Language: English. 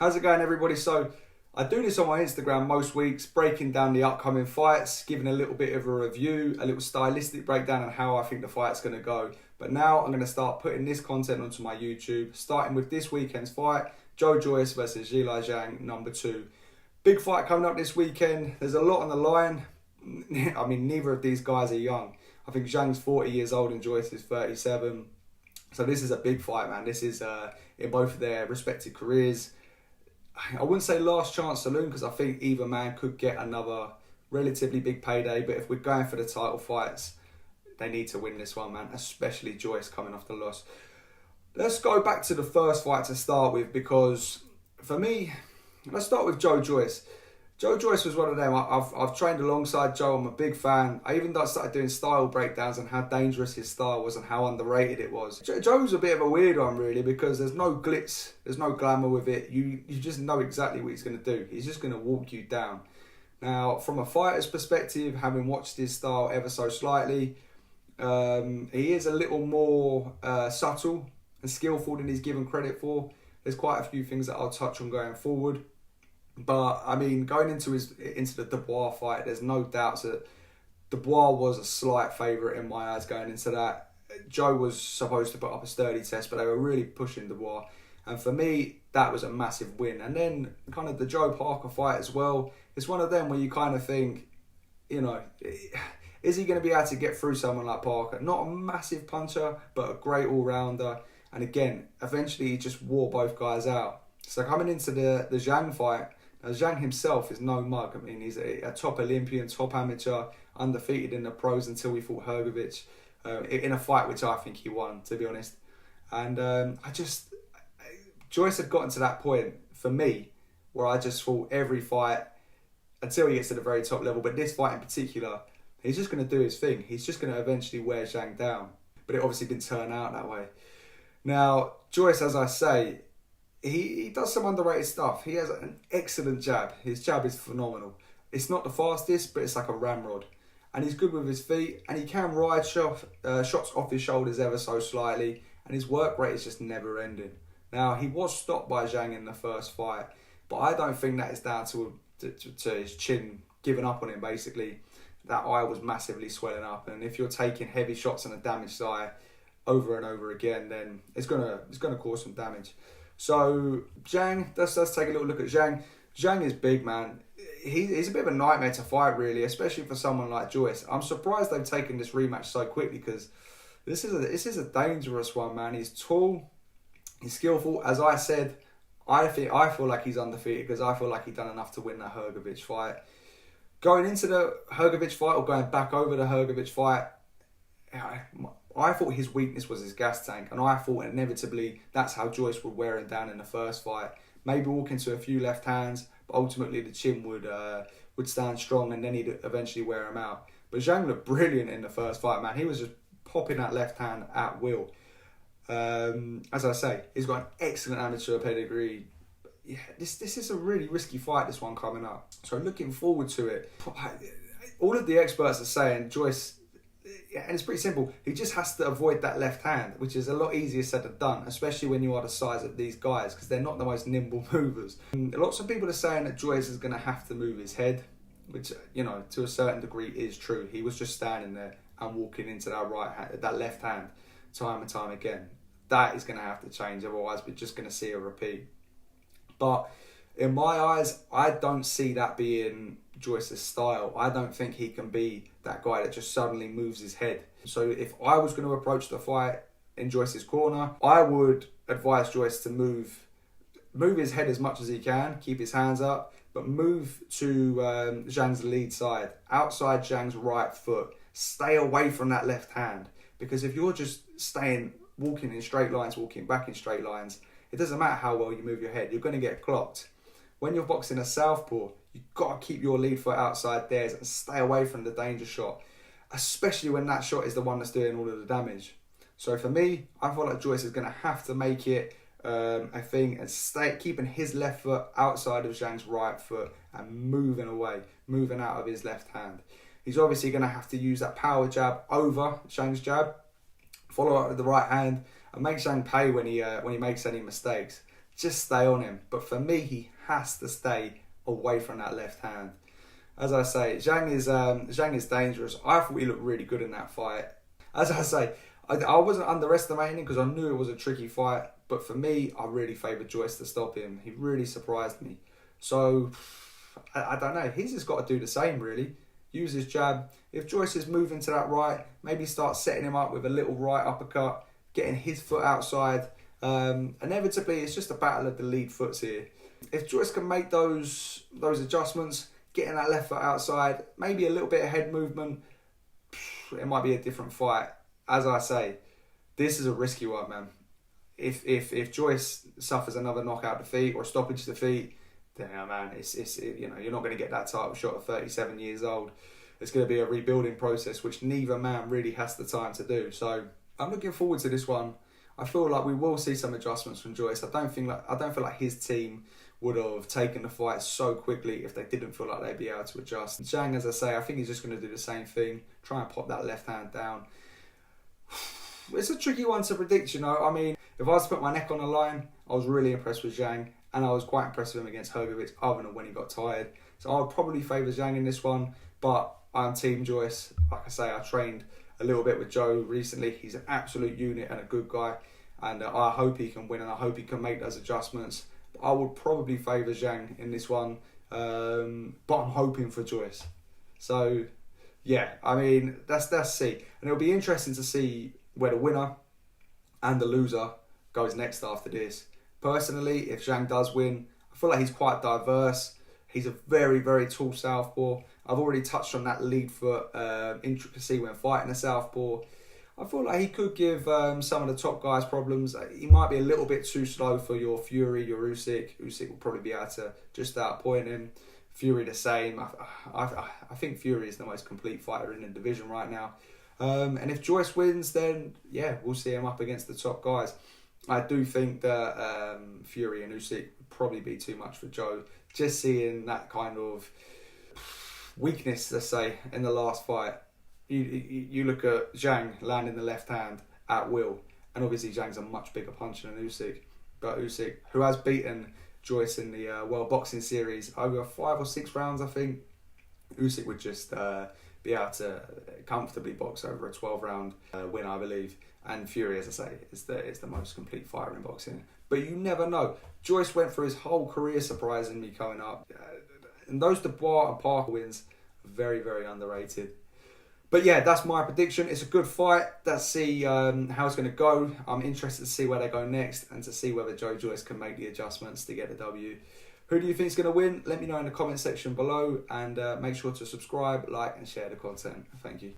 How's it going, everybody? So I do this on my Instagram most weeks, breaking down the upcoming fights, giving a little bit of a review, a little stylistic breakdown on how I think the fight's going to go. But now I'm going to start putting this content onto my YouTube, starting with this weekend's fight, Joyce versus Zhang, number 2. Big fight coming up this weekend. There's a lot on the line. I mean, neither of these guys are young. I think Zhang's 40 years old and Joyce is 37. So this is a big fight, man. This is in both of their respective careers. I wouldn't say last chance saloon because I think either man could get another relatively big payday. But if we're going for the title fights, they need to win this one, man. Especially Joyce coming off the loss. Let's go back to the first fight to start with, because for me, let's start with Joyce. Joyce was one of them. I've trained alongside Joe. I'm a big fan. I even started doing style breakdowns and how dangerous his style was and how underrated it was. Joe's a bit of a weird one, really, because there's no glitz, there's no glamour with it. You just know exactly what he's going to do. He's just going to walk you down. Now, from a fighter's perspective, having watched his style ever so slightly, he is a little more subtle and skillful than he's given credit for. There's quite a few things that I'll touch on going forward. But, I mean, going into the Dubois fight, there's no doubts that Dubois was a slight favourite in my eyes going into that. Joe was supposed to put up a sturdy test, but they were really pushing Dubois. And for me, that was a massive win. And then kind of the Joe Parker fight as well. It's one of them where you kind of think, you know, is he going to be able to get through someone like Parker? Not a massive puncher, but a great all-rounder. And again, eventually he just wore both guys out. So coming into the Zhang fight, now, Zhang himself is no mug. I mean, he's a top Olympian, top amateur, undefeated in the pros until he fought Hrgović in a fight which I think he won, to be honest. And Joyce had gotten to that point, for me, where I just thought every fight, until he gets to the very top level, but this fight in particular, he's just going to do his thing. He's just going to eventually wear Zhang down. But it obviously didn't turn out that way. Now, Joyce, as I say, he does some underrated stuff. He has an excellent jab. His jab is phenomenal. It's not the fastest, but it's like a ramrod. And he's good with his feet, and he can ride shots off his shoulders ever so slightly, and his work rate is just never ending. Now, he was stopped by Zhang in the first fight, but I don't think that is down to his chin giving up on him, basically. That eye was massively swelling up, and if you're taking heavy shots on a damaged eye over and over again, then it's gonna cause some damage. So Zhang, let's take a little look at Zhang. Zhang is big, man. He's a bit of a nightmare to fight, really, especially for someone like Joyce. I'm surprised they've taken this rematch so quickly, because this is a dangerous one, man. He's tall, he's skillful. As I said, I feel like he's undefeated because I feel like he's done enough to win that Hrgović fight. Going into the Hrgović fight, or going back over the Hrgović fight, I thought his weakness was his gas tank, and I thought inevitably that's how Joyce would wear him down in the first fight. Maybe walk into a few left hands, but ultimately the chin would stand strong, and then he'd eventually wear him out. But Zhang looked brilliant in the first fight, man. He was just popping that left hand at will. As I say, he's got an excellent amateur pedigree. Yeah, this is a really risky fight, this one coming up. So looking forward to it. All of the experts are saying Joyce, and it's pretty simple, he just has to avoid that left hand, which is a lot easier said than done, especially when you are the size of these guys, because they're not the most nimble movers. And lots of people are saying that Joyce is going to have to move his head, which, you know, to a certain degree is true. He was just standing there and walking into that left hand time and time again. That is going to have to change, otherwise we're just going to see a repeat. But in my eyes, I don't see that being Joyce's style. I don't think he can be that guy that just suddenly moves his head. So if I was going to approach the fight in Joyce's corner, I would advise Joyce to move his head as much as he can, keep his hands up, but move to Zhang's lead side, outside Zhang's right foot. Stay away from that left hand, because if you're just walking in straight lines, walking back in straight lines, it doesn't matter how well you move your head, you're going to get clocked. When you're boxing a southpaw, you've got to keep your lead foot outside theirs and stay away from the danger shot, especially when that shot is the one that's doing all of the damage. So for me, I feel like Joyce is going to have to make it a thing and keeping his left foot outside of Zhang's right foot and moving away, moving out of his left hand. He's obviously going to have to use that power jab over Zhang's jab, follow up with the right hand, and make Zhang pay when he makes any mistakes. just stay on him. But for me, he has to stay away from that left hand. As I say, Zhang is dangerous. I thought he looked really good in that fight. As I say, I wasn't underestimating him because I knew it was a tricky fight. But for me, I really favoured Joyce to stop him. He really surprised me. So, I don't know. He's just got to do the same, really. Use his jab. If Joyce is moving to that right, maybe start setting him up with a little right uppercut, getting his foot outside. Inevitably, it's just a battle of the lead foots here. If Joyce can make those adjustments, getting that left foot outside, maybe a little bit of head movement, it might be a different fight. As I say, this is a risky one, man. If Joyce suffers another knockout defeat or stoppage defeat, then man, you're not going to get that title shot at 37 years old. It's going to be a rebuilding process, which neither man really has the time to do. So I'm looking forward to this one. I feel like we will see some adjustments from Joyce. I don't feel like his team would have taken the fight so quickly if they didn't feel like they'd be able to adjust. Zhang, as I say, I think he's just going to do the same thing, try and pop that left hand down. It's a tricky one to predict, you know. I mean, if I was to put my neck on the line, I was really impressed with Zhang, and I was quite impressed with him against Hrgovic, other than when he got tired. So I would probably favour Zhang in this one, but I'm Team Joyce. Like I say, I trained a little bit with Joe recently. He's an absolute unit and a good guy, and I hope he can win, and I hope he can make those adjustments. But I would probably favour Zhang in this one, but I'm hoping for Joyce. So, yeah, I mean, that's see. And it'll be interesting to see where the winner and the loser goes next after this. Personally, if Zhang does win, I feel like he's quite diverse. He's a very, very tall southpaw. I've already touched on that lead foot intricacy when fighting a southpaw. I feel like he could give some of the top guys problems. He might be a little bit too slow for your Fury, your Usyk. Usyk will probably be able to just outpoint him. Fury the same. I think Fury is the most complete fighter in the division right now. And if Joyce wins, then yeah, we'll see him up against the top guys. I do think that Fury and Usyk would probably be too much for Joe. Just seeing that kind of weakness, let's say, in the last fight. You look at Zhang landing the left hand at will, and obviously Zhang's a much bigger puncher than Usyk. But Usyk, who has beaten Joyce in the World Boxing Series over 5 or 6 rounds, I think, Usyk would just be able to comfortably box over a 12-round win, I believe. And Fury, as I say, is the most complete fighter in boxing. But you never know. Joyce went through his whole career surprising me coming up. And those Dubois and Parker wins are very, very underrated. But yeah, that's my prediction. It's a good fight. Let's see how it's going to go. I'm interested to see where they go next and to see whether Joe Joyce can make the adjustments to get the W. Who do you think is going to win? Let me know in the comment section below, and make sure to subscribe, like and share the content. Thank you.